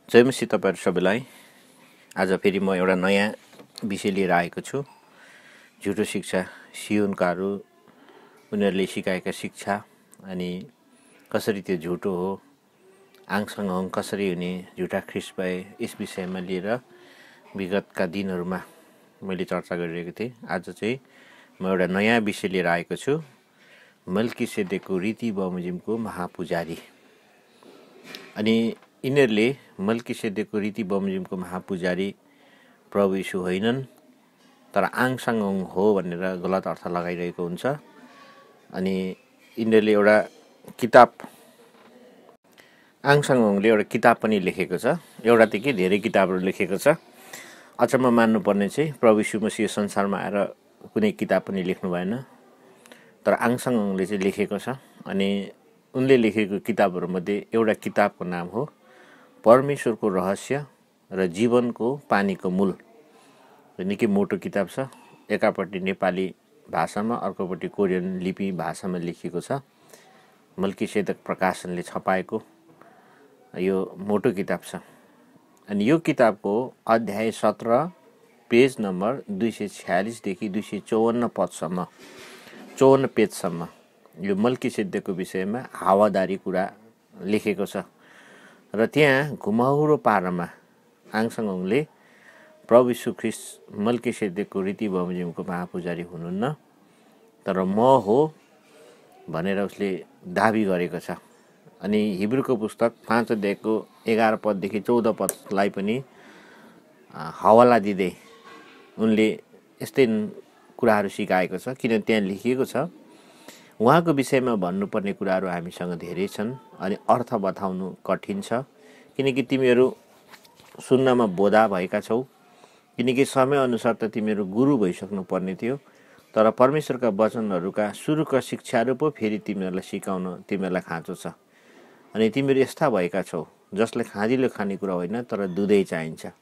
जय मसीह तपाईहरु सबैलाई। आज फेरि म एउटा नयाँ विषय लिएर आएको छु। झुटो शिक्षा, सियोनकाहरू उनीहरूले सिकाएका शिक्षा अनि कसरी त्यो झुटो हो, आङसँग कसरी हुने, झुटा ख्रीष्ट भए, यस विषयमा लिएर विगतका दिनहरूमा मैले चर्चा गरिरहेको थिएँ। आज चाहिँ म एउटा नयाँ विषय लिएर आएको छु। मल्कीसेदेकको रीति बमोजिमको महापुजारी। अनि यिनीहरूले मल्कीसेदेकको रीति बमोजिमको महापुजारी प्रभु यीशु होइनन्, तर आङसँग हो भनेर गलत अर्थ लगाइरहेको हुन्छ। अनि यिनीहरूले एउटा किताब, आङसँगले एउटा किताब पनि लेखेको छ। एउटा त के धेरै किताबहरू लेखेको छ। अचम्म मान्नुपर्ने चाहिँ प्रभु यीशु मसीह संसारमा आएर कुनै किताब पनि लेख्नु भएन, तर आङसँगले चाहिँ लेखेको छ। अनि उनले लेखेको किताबहरूमध्ये एउटा किताबको नाम हो परमेश्वरको रहस्य र जीवनको पानीको मूल। निकै मोटो किताब छ। एकापट्टि नेपाली भाषामा, अर्कोपट्टि कोरियन लिपि भाषामा लेखिएको छ। मल्कीसेदेक प्रकाशनले छपाएको यो मोटो किताब छ। अनि यो किताबको अध्याय 17 पेज नम्बर 246 देखि 254 पदसम्म, 54 पेजसम्म यो मल्कीसेदेकको विषयमा हावादारी कुरा लेखेको छ। र त्यहाँ घुमाउरो पारामा आङसँगले प्रभु यीशु ख्रीष्ट मल्कीसेदेकको रीति बमोजिमको महापुजारी हुनुहुन्न, तर म हो भनेर उसले दाबी गरेको छ। अनि हिब्रूको पुस्तक 5 अध्यायको 11 पददेखि 14 पदलाई पनि हवाला दिँदै उनले यस्तै कुराहरू सिकाएको छ। किन त्यहाँ लेखिएको छ, उहाँको विषयमा भन्नुपर्ने कुराहरू हामीसँग धेरै छन् अनि अर्थ बताउनु कठिन छ, किनकि तिमीहरू सुन्नमा बोधा भएका छौ। किनकि समयअनुसार त तिमीहरू गुरु भइसक्नु पर्ने थियो, तर परमेश्वरका वचनहरूका सुरुका शिक्षाहरू पो फेरि तिमीहरूलाई सिकाउन तिमीहरूलाई खाँचो छ। अनि तिमीहरू यस्ता भएका छौ जसले खाँदिलो खानेकुरा होइन, तर दुधै चाहिन्छ।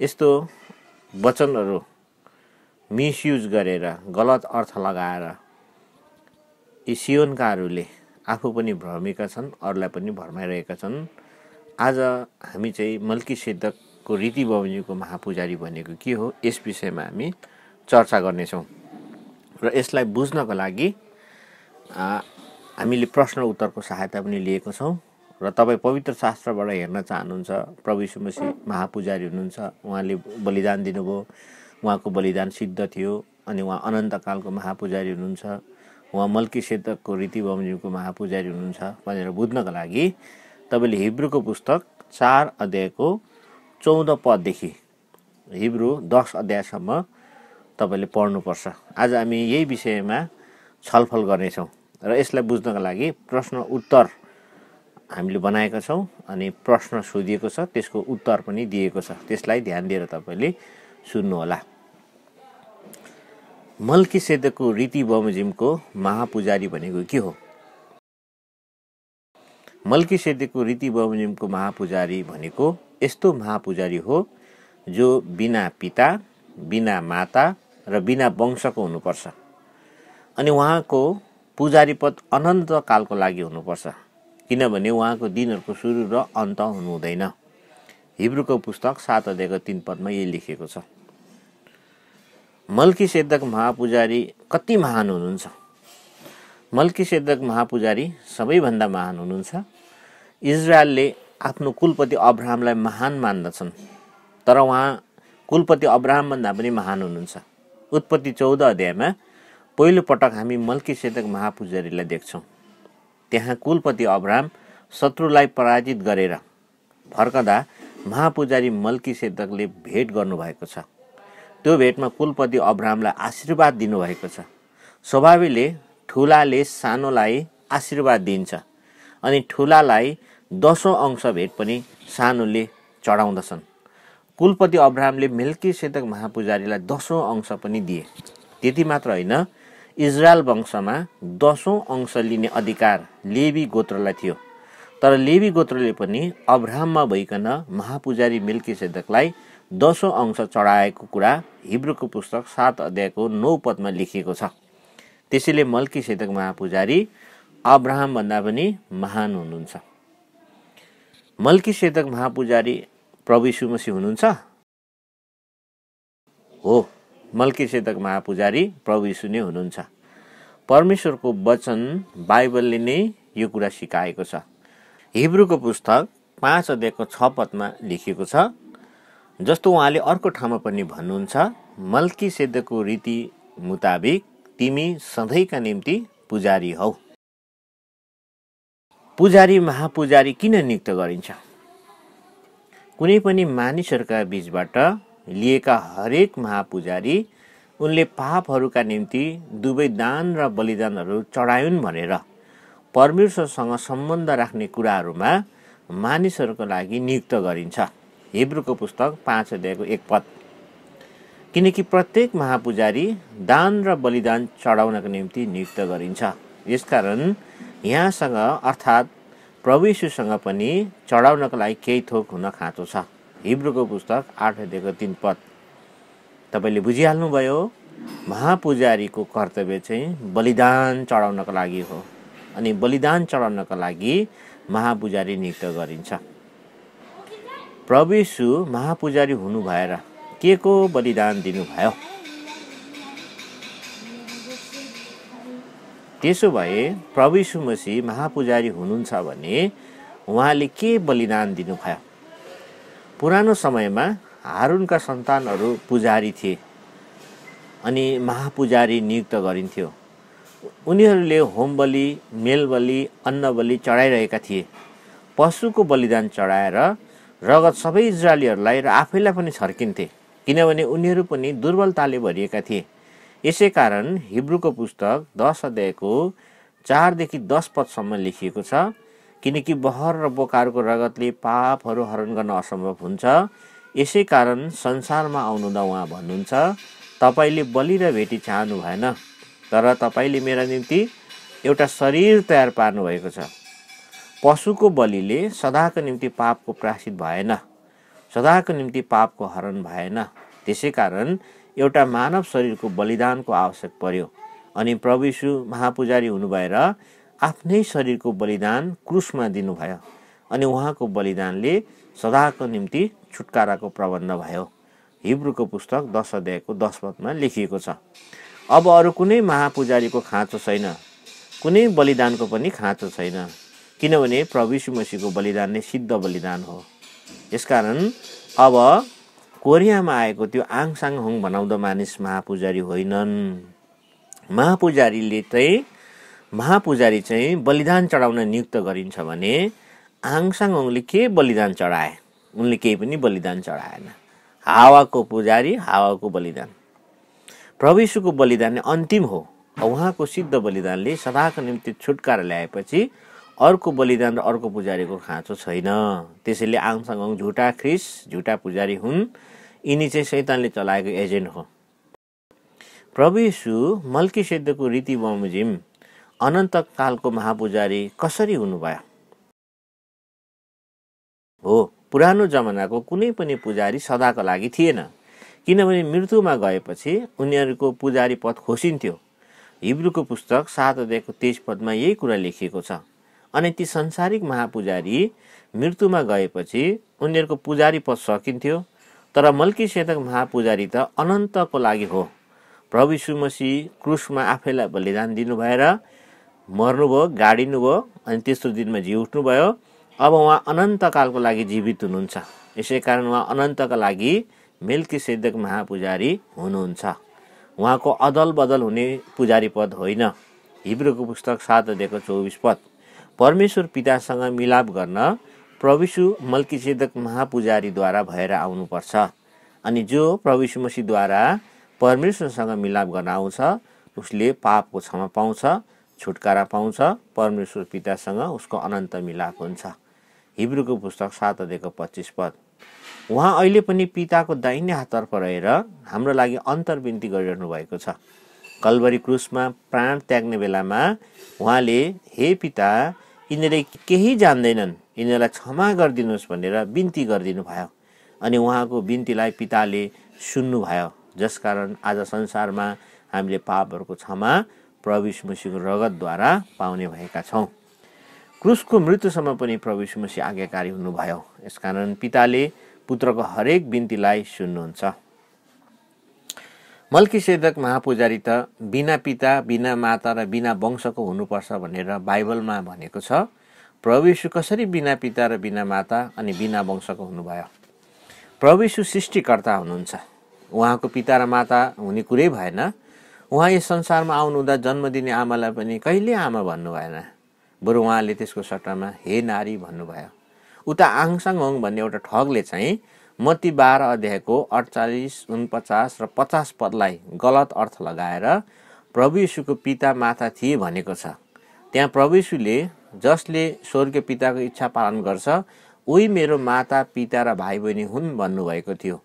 यस्तो वचनहरू मिसयुज गरेर, गलत अर्थ लगाएर यी सियोनकाहरूले आफू पनि भ्रमेका छन्, अरूलाई पनि भरमाइरहेका छन्। आज हामी चाहिँ मल्कीसेदेकको रीति बमोजिमको महापुजारी भनेको के हो, यस विषयमा हामी चर्चा गर्नेछौँ। र यसलाई बुझ्नको लागि हामीले प्रश्न उत्तरको सहायता पनि लिएको छौँ। र तपाईँ पवित्र शास्त्रबाट हेर्न चाहनुहुन्छ, प्रभु यीशु मसीह महापुजारी हुनुहुन्छ, उहाँले बलिदान दिनुभयो, उहाँको बलिदान सिद्ध थियो, अनि उहाँ अनन्तकालको महापुजारी हुनुहुन्छ, उहाँ मल्कीसेदेकको रीति बमोजिमको महापुजारी हुनुहुन्छ भनेर बुझ्नको लागि तपाईँले हिब्रूको पुस्तक 4 अध्यायको 14 पददेखि हिब्रू 10 अध्यायसम्म तपाईँले पढ्नुपर्छ। आज हामी यही विषयमा छलफल गर्नेछौँ र यसलाई बुझ्नको लागि प्रश्न उत्तर हामीले बनाएका छौँ। अनि प्रश्न सोधिएको छ, त्यसको उत्तर पनि दिएको छ। त्यसलाई ध्यान दिएर तपाईँले सुन्नुहोला। मल्कीसेदेकको रीति बमोजिमको महापुजारी भनेको के हो? मल्कीसेदेकको रीति बमोजिमको महापुजारी भनेको यस्तो महापुजारी हो जो बिना पिता, बिना माता र बिना वंशको हुनुपर्छ। अनि उहाँको पुजारी पद अनन्त कालको लागि हुनुपर्छ, किनभने उहाँको दिनहरूको सुरु र अन्त हुनु हुँदैन। हिब्रूको पुस्तक 7 अध्यायको 3 पदमा यही लेखिएको छ। मल्कीसेदेक महापुजारी कति महान हुनुहुन्छ? मल्कीसेदेक महापुजारी सबैभन्दा महान हुनुहुन्छ। इजरायलले आफ्नो कुलपति अब्राहमलाई महान मान्दछन्, तर उहाँ कुलपति अब्राहमभन्दा पनि महान हुनुहुन्छ। उत्पत्ति 14 अध्यायमा पहिलो पटक हामी मल्कीसेदेक महापुजारीलाई देख्छौँ। त्यहाँ कुलपति अब्राहम शत्रुलाई पराजित गरेर फर्कदा महापुजारी मल्कीसेदेकले भेट गर्नुभएको छ। त्यो भेटमा कुलपति अब्राहमलाई आशीर्वाद दिनुभएको छ। स्वभावले ठुलाले सानोलाई आशीर्वाद दिन्छ, अनि ठुलालाई 10औं अंश भेट पनि सानोले चढाउँदछन्। कुलपति अब्राहमले मल्कीसेदेक महापुजारीलाई 10औं अंश पनि दिए। त्यति मात्र होइन, इजरायल वंशमा 10औं अंश लिने अधिकार लेवी गोत्रलाई थियो। तर लेवी गोत्रले पनि अब्राहममा भइकन महापुजारी मल्कीसेदेकलाई 10औं अंश चढाएको कुरा हिब्रूको पुस्तक 7 अध्यायको 9 पदमा लेखिएको छ। त्यसैले मल्कीसेदेक महापुजारी अब्राहमभन्दा पनि महान हुनुहुन्छ। मल्कीसेदक महापुजारी प्रभु यीशु मसीह हुनुहुन्छ? हो, मल्कीसेदक महापुजारी प्रभु यीशु नै हुनुहुन्छ। परमेश्वरको वचन बाइबलले नै यो कुरा सिकाएको छ। हिब्रूको पुस्तक 5 अध्यायको 6 पदमा लेखिएको छ, जस्तो उहाँले अर्को ठाउँमा पनि भन्नुहुन्छ, मल्कीसेदकको रीति मुताबिक तिमी सधैँका निम्ति पुजारी हौ। पुजारी महापुजारी किन नियुक्त गरिन्छ? कुनै पनि मानिसहरूका बीचबाट लिएका हरेक महापुजारी उनले पापहरूका निम्ति दुवै दान र बलिदानहरू चढाउन् भनेर परमेश्वरसँग सम्बन्ध राख्ने कुराहरूमा मानिसहरूको लागि नियुक्त गरिन्छ। हिब्रूको पुस्तक 5 अध्यायको 1 पद। किनकि प्रत्येक महापुजारी दान र बलिदान चढाउनको निम्ति नियुक्त गरिन्छ। यसकारण यहाँसँग अर्थात् प्रभु यीशुसँग पनि चढाउनको लागि केही थोक हुन खाँचो छ। हिब्रूको पुस्तक 8 अध्यायको 3 पद। तपाईँले बुझिहाल्नुभयो, महापुजारीको कर्तव्य चाहिँ बलिदान चढाउनको लागि हो, अनि बलिदान चढाउनको लागि महापुजारी नियुक्त गरिन्छ। प्रभु यीशु महापुजारी हुनु भएर के को बलिदान दिनुभयो? त्यसो भए प्रभु यीशु मसीह महापुजारी हुनुहुन्छ भने उहाँले के बलिदान दिनुभयो? पुरानो समयमा हारूनका सन्तानहरू पुजारी थिए अनि महापुजारी नियुक्त गरिन्थ्यो। उनीहरूले होम बलि, मेल बलि, अन्न बलि चढाइरहेका थिए। पशुको बलिदान चढाएर रगत सबै इजरायलीहरूलाई र आफैलाई पनि छर्किन्थे, किनभने उनीहरू पनि दुर्बलताले भरिएका थिए। यसै कारण हिब्रूको पुस्तक 10 अध्यायको 4 देखि 10 पदसम्म लेखिएको छ, किनकि बहर र बोकाहरूको रगतले पापहरू हरण गर्न असम्भव हुन्छ। यसै कारण संसारमा आउनुहुँदा उहाँ भन्नुहुन्छ, तपाईँले बलि र भेटी चाहनु भएन, तर तपाईँले मेरा निम्ति एउटा शरीर तयार पार्नु भएको छ। पशुको बलिले सदाको निम्ति पापको प्रायश्चित भएन, सदाको निम्ति पापको हरण भएन। त्यसै कारण एउटा मानव शरीरको बलिदानको आवश्यक पर्यो, अनि प्रभु यीशु महापुजारी हुनु भएर आफ्नै शरीरको बलिदान क्रुसमा दिनुभयो, अनि उहाँको बलिदानले सदाको निम्ति छुटकाराको प्रबन्ध भयो। हिब्रूको पुस्तक 10 अध्यायको 10 पदमा लेखिएको छ। अब अरू कुनै महापुजारीको खाँचो छैन, कुनै बलिदानको पनि खाँचो छैन, किनभने प्रभु यीशु मसीहको बलिदान नै सिद्ध बलिदान हो। यसकारण अब कोरियामा आएको त्यो आङसाङ होङ बनाउँदो मानिस महापुजारी होइनन्। महापुजारी चाहिँ बलिदान चढाउन नियुक्त गरिन्छ भने आङसाङ होङले के बलिदान चढाए? उनले केही पनि बलिदान चढाएन। हावाको पुजारी, हावाको बलिदान। प्रभु यीशुको बलिदान नै अन्तिम हो। उहाँको सिद्ध बलिदानले सदाको निम्ति छुटकारा ल्याएपछि अर्को बलिदान र अर्को पुजारीको खाँचो छैन। त्यसैले आङसाङ होङ झुटा ख्रिस्ट, झुटा पुजारी हुन्। यिनी चाहिँ शैतानले चलाएको एजेन्ट हो। प्रभु यीशु मल्कीसेदकको रीति बमोजिम अनन्त कालको महापुजारी कसरी हुनुभयो? हो, पुरानो जमानाको कुनै पनि पुजारी सदाको लागि थिएन, किनभने मृत्युमा गएपछि उनीहरूको पुजारी पद खोसिन्थ्यो। हिब्रूको पुस्तक 7 अध्यायको 23 पदमा यही कुरा लेखिएको छ। अनि ती संसारिक महापुजारी मृत्युमा गएपछि उनीहरूको पुजारी पद सकिन्थ्यो, तर मल्कीसेदक महापुजारी त अनन्तको लागि हो। प्रभु यीशु मसीह क्रुसमा आफैलाई बलिदान दिनु भएर मर्नुभयो, गाडिनुभयो, अनि तेस्रो दिनमा जी उठ्नुभयो। अब उहाँ अनन्तकालको लागि जीवित हुनुहुन्छ। यसै कारण उहाँ अनन्तका लागि मल्कीसेदक महापुजारी हुनुहुन्छ। उहाँको अदल बदल हुने पुजारी पद होइन। हिब्रूको पुस्तक 7 अध्यायको 24 पद। परमेश्वर पितासँग मिलाप गर्न प्रभु यीशु मल्कीसेदक महापुजारीद्वारा भएर आउनुपर्छ, अनि जो प्रभु यीशु मसीहद्वारा परमेश्वरसँग मिलाप गर्न आउँछ उसले पापको क्षमा पाउँछ, छुटकारा पाउँछ, परमेश्वर पितासँग उसको अनन्त मिलाप हुन्छ। हिब्रूको पुस्तक 7 अध्यायको 25 पद। उहाँ अहिले पनि पिताको दाहिने हाततर्फ रहेर हाम्रो लागि अन्तर्विन्ती गरिरहनु भएको छ। कल्भरी क्रुसमा प्राण त्याग्ने बेलामा उहाँले, हे पिता, यिनीहरूले केही जान्दैनन्, यिनीहरूलाई क्षमा गरिदिनुहोस् भनेर बिन्ती गरिदिनु भयो, अनि उहाँको बिन्तीलाई पिताले सुन्नुभयो। जसकारण आज संसारमा हामीले पापहरूको क्षमा प्रभु यीशु मसीहको रगतद्वारा पाउने भएका छौँ। क्रुसको मृत्युसम्म पनि प्रभु यीशु मसीह आज्ञाकारी हुनुभयो। यसकारण पिताले पुत्रको हरेक बिन्तीलाई सुन्नुहुन्छ। मल्कीसेदक महापुजारी त बिना पिता, बिना माता र बिना वंशको हुनुपर्छ भनेर बाइबलमा भनेको छ। प्रभु यीशु कसरी बिना पिता र बिना माता अनि बिना वंशको हुनुभयो? प्रभु यीशु सृष्टिकर्ता हुनुहुन्छ। उहाँको पिता र माता हुने कुरै भएन। उहाँ यस संसारमा आउनुहुँदा जन्म दिने आमालाई पनि कहिले आमा भन्नु भएन, बरु उहाँले त्यसको सट्टामा हे नारी भन्नुभयो। उता आङसाङहोङ भन्ने एउटा ठगले चाहिँ मत्ती 12 अध्यायको 48, 49 र 50 पदलाई गलत अर्थ लगाएर प्रभु यीशुको पिता माता थिए भनेको छ। त्यहाँ प्रभु यीशुले जसले स्वर्गीय पिताको इच्छा पालन गर्छ उही मेरो माता, पिता र भाइ बहिनी हुन् भन्नुभएको थियो।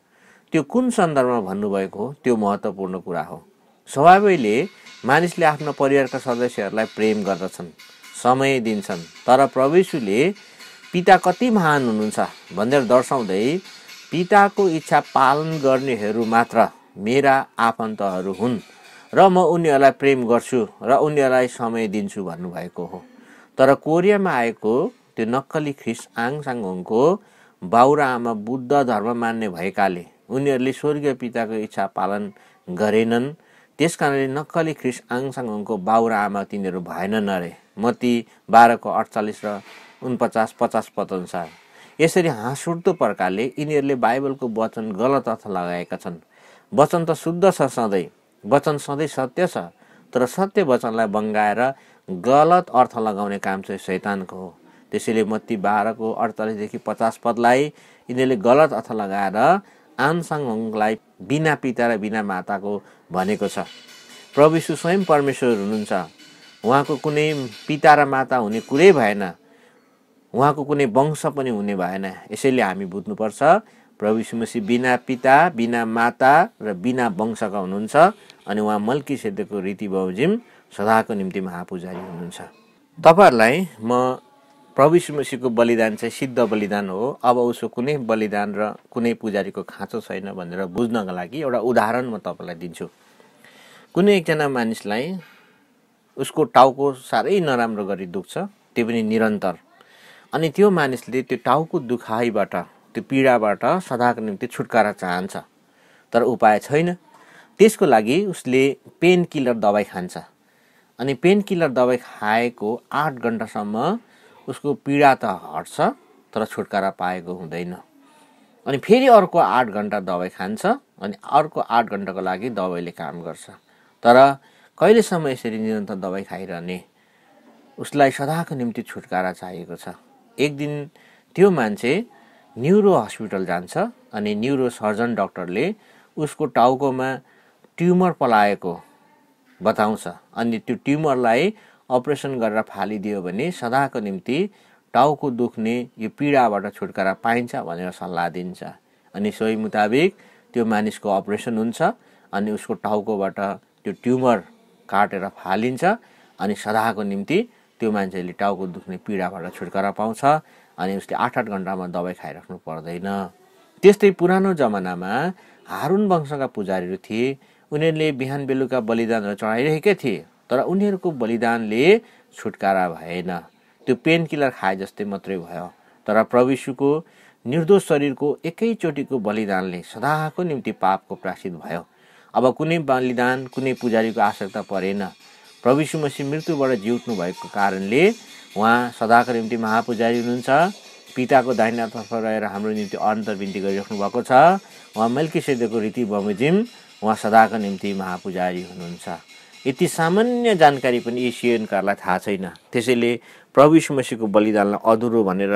त्यो कुन सन्दर्भमा भन्नुभएको हो त्यो महत्त्वपूर्ण कुरा हो। स्वभावैले मानिसले आफ्ना परिवारका सदस्यहरूलाई प्रेम गर्दछन्, समय दिन्छन्, तर प्रभु यीशुले पिता कति महान हुनुहुन्छ भनेर दर्शाउँदै पिताको इच्छा पालन गर्नेहरू मात्र मेरा आफन्तहरू हुन् र म उनीहरूलाई प्रेम गर्छु र उनीहरूलाई समय दिन्छु भन्नुभएको हो। तर कोरियामा आएको त्यो नक्कली ख्रिस्ट आङसाङहोङको बाउ र आमा बुद्ध धर्म मान्ने भएकाले उनीहरूले स्वर्गीय पिताको इच्छा पालन गरेनन्। त्यसकारणले नक्कली ख्रिस्ट आङसाङहोङको बाउ र आमा तिनीहरू भएनन् अरे। मत्ती 12 को 48 र 49, 50 पद अनुसार। यसरी हाँसउठ्दो प्रकारले यिनीहरूले बाइबलको वचन गलत अर्थ लगाएका छन्। वचन त शुद्ध छ सधैँ, वचन सधैँ सत्य छ, तर सत्य वचनलाई बङ्गाएर गलत अर्थ लगाउने काम चाहिँ शैतानको हो। त्यसैले मत्ती 12 को 48 देखि 50 पदलाई यिनीहरूले गलत अर्थ लगाएर आङसाङहोङलाई बिना पिता र बिना माताको भनेको छ। प्रभु यीशु स्वयं परमेश्वर हुनुहुन्छ। उहाँको कुनै पिता र माता हुने कुरै भएन, उहाँको कुनै वंश पनि हुने भएन। यसैले हामी बुझ्नुपर्छ प्रभु यीशु मसीह बिना पिता, बिना माता र बिना वंशका हुनुहुन्छ अनि उहाँ मल्कीसेदकको रीति बमोजिम सदाको निम्ति महापुजारी हुनुहुन्छ। तपाईहरुलाई म प्रभु यीशु मसीहको बलिदान चाहिँ सिद्ध बलिदान हो, अब उसको कुनै बलिदान र कुनै पुजारीको खाँचो छैन भनेर बुझ्नका लागि एउटा उदाहरण म तपाईलाई दिन्छु। कुनै एकजना मानिसलाई उसको टाउको साह्रै नराम्रो गरी दुख्छ, त्यो पनि निरन्तर। अनि त्यो मानिसले त्यो टाउको दुखाइबाट, त्यो पीडाबाट सदाको निम्ति छुटकारा चाहन्छ, तर उपाय छैन। त्यसको लागि उसले पेन किलर दबाई खान्छ। अनि पेन किलर दबाई खाएको 8 घण्टासम्म उसको पीडा त हट्छ, तर छुटकारा पाएको हुँदैन। अनि फेरि अर्को 8 घण्टा दबाई खान्छ अनि अर्को 8 घण्टाको लागि दबाईले काम गर्छ। तर कहिलेसम्म यसरी निरन्तर दबाई खाइरहने? उसलाई सदाको निम्ति छुटकारा चाहिएको छ। एक दिन त्यो मान्छे न्युरो हस्पिटल जान्छ अनि न्युरो सर्जन डाक्टरले उसको टाउकोमा ट्युमर पलाएको बताउँछ। अनि त्यो ट्युमरलाई अपरेसन गरेर फालिदियो भने सदाको निम्ति टाउको दुख्ने यो पीडाबाट छुटकारा पाइन्छ भनेर सल्लाह दिन्छ। अनि सोही मुताबिक त्यो मानिसको अपरेसन हुन्छ अनि उसको टाउकोबाट त्यो ट्युमर काटेर फालिन्छ अनि सदाको निम्ति त्यो मान्छेले टाउको दुख्ने पीडाबाट छुटकारा पाउँछ अनि उसले 8-8 घण्टामा दबाई खाइराख्नु पर्दैन। त्यस्तै पुरानो जमानामा हारुन वंशका पुजारीहरू थिए। उनीहरूले बिहान बेलुका बलिदानहरू चढाइरहेकै थिए, तर उनीहरूको बलिदानले छुटकारा भएन। त्यो पेन किलर खाए जस्तै मात्रै भयो। तर प्रभु यीशुको निर्दोष शरीरको एकैचोटिको बलिदानले सदाको निम्ति पापको प्रायश्चित भयो। अब कुनै बलिदान, कुनै पुजारीको आवश्यकता परेन। प्रभु यीशु मसीह मृत्युबाट जिउनु भएको कारणले उहाँ सदाको निम्ति महापुजारी हुनुहुन्छ। पिताको दाहिनातर्फ रहेर हाम्रो निम्ति अन्तर् बिन्ती गरिराख्नु भएको छ। उहाँ मल्कीसेदकको रीति बमोजिम उहाँ सदाको निम्ति महापुजारी हुनुहुन्छ। यति सामान्य जानकारी पनि एसियनकाहरूलाई थाहा छैन। त्यसैले प्रभु यीशु मसीहको बलिदानलाई अधुरो भनेर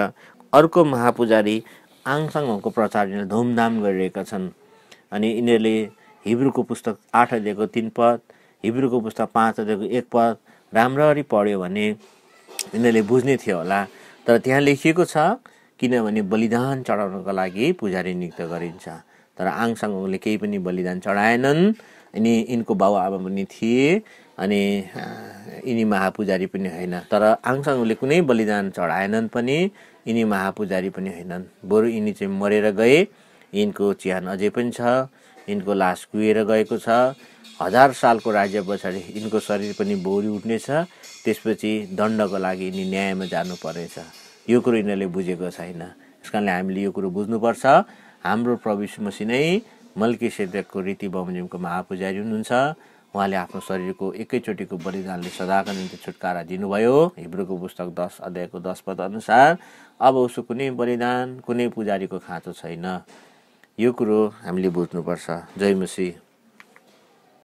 अर्को महापुजारी आङसाङहोङको प्रचारले धुमधाम गरिरहेका छन्। अनि यिनीहरूले हिब्रूको पुस्तक 8 अध्यायको 3 पद, हिब्रूको पुस्तक 5 अध्यायको 1 पद राम्ररी पढ्यो भने यिनीहरूले बुझ्ने थियो होला। तर त्यहाँ लेखिएको छ किनभने बलिदान चढाउनको लागि पुजारी नियुक्त गरिन्छ। तर आङसाङहोङले केही पनि बलिदान चढाएनन्। अनि यिनको बाबुआमा पनि थिए अनि यिनी महापुजारी पनि होइन। तर आङसाङहोङले कुनै बलिदान चढाएनन् पनि, यिनी महापुजारी पनि होइनन्। बरु यिनी चाहिँ मरेर गए। यिनको चिहान अझै पनि छ। यिनको लास कुहिएर गएको छ। 1000 सालको राज्य पछाडि यिनको शरीर पनि बोरी उठ्नेछ। त्यसपछि दण्डको लागि यिनी न्यायमा जानुपर्नेछ। यो कुरो यिनीहरूले बुझेको छैन। त्यस कारणले हामीले यो कुरो बुझ्नुपर्छ। हाम्रो प्रभु यीशु मसीह नै मल्कीसेदेकको रीति बमोजिमको महापुजारी हुनुहुन्छ। उहाँले आफ्नो शरीरको एकैचोटिको बलिदानले सदाका निम्ति छुटकारा दिनुभयो। हिब्रूको पुस्तक 10 अध्यायको 10 पद अनुसार अब उसको कुनै बलिदान, कुनै पुजारीको खाँचो छैन। यो कुरो हामीले बुझ्नुपर्छ। जय मसीह।